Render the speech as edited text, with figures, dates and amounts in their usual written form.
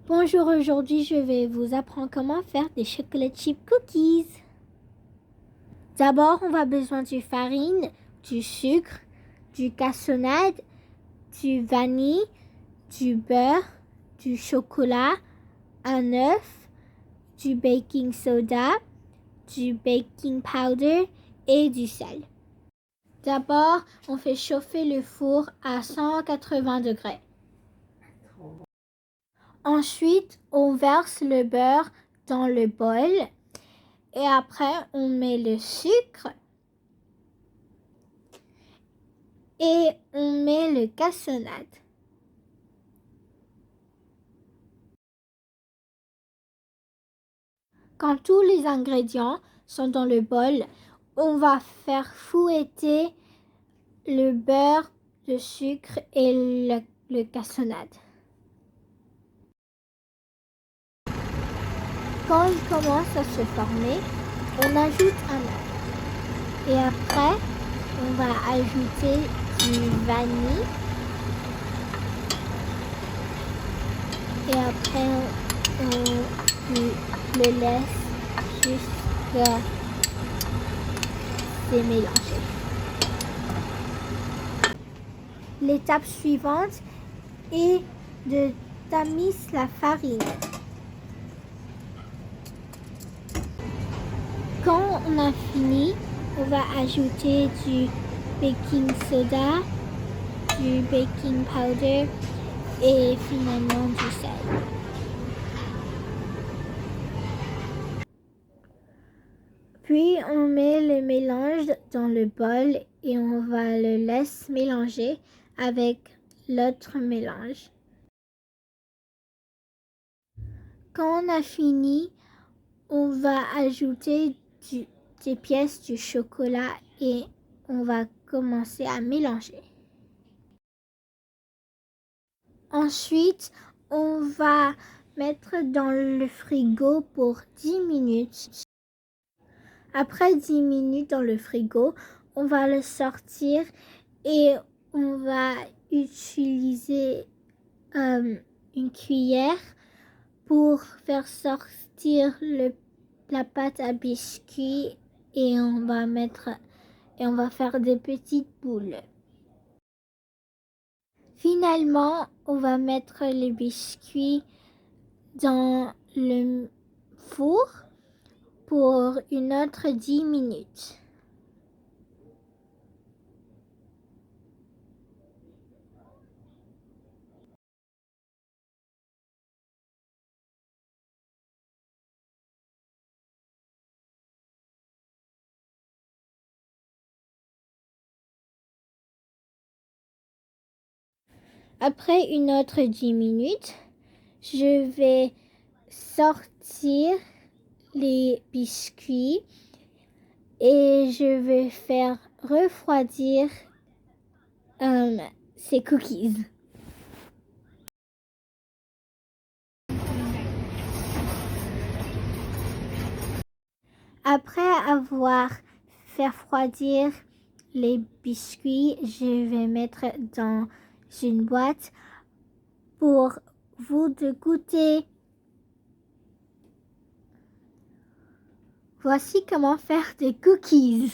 Bonjour, aujourd'hui je vais vous apprendre comment faire des chocolate chip cookies. D'abord, on va besoin du farine, du sucre, du cassonade, du vanille, du beurre, du chocolat, un œuf, du baking soda, du baking powder et du sel. D'abord, on fait chauffer le four à 180 degrés. Ensuite, on verse le beurre dans le bol et après, on met le sucre et on met le cassonade. Quand tous les ingrédients sont dans le bol, on va faire fouetter le beurre, le sucre et le cassonade. Quand il commence à se former, on ajoute un œuf. Et après, on va ajouter du vanille. Et après, on le laisse jusqu'à se mélanger. L'étape suivante est de tamiser la farine. Quand on a fini, on va ajouter du baking soda, du baking powder et finalement du sel. Puis on met le mélange dans le bol et on va le laisser mélanger avec l'autre mélange. Quand on a fini, on va ajouter des pièces du chocolat et on va commencer à mélanger. Ensuite, on va mettre dans le frigo pour 10 minutes. Après 10 minutes dans le frigo, on va le sortir et on va utiliser une cuillère pour faire sortir la pâte à biscuits et on va faire des petites boules. Finalement, on va mettre les biscuits dans le four pour une autre 10 minutes. Après une autre 10 minutes, je vais sortir les biscuits et je vais faire refroidir ces cookies. Après avoir fait refroidir les biscuits, je vais mettre dans une boîte pour vous de goûter. Voici comment faire des cookies.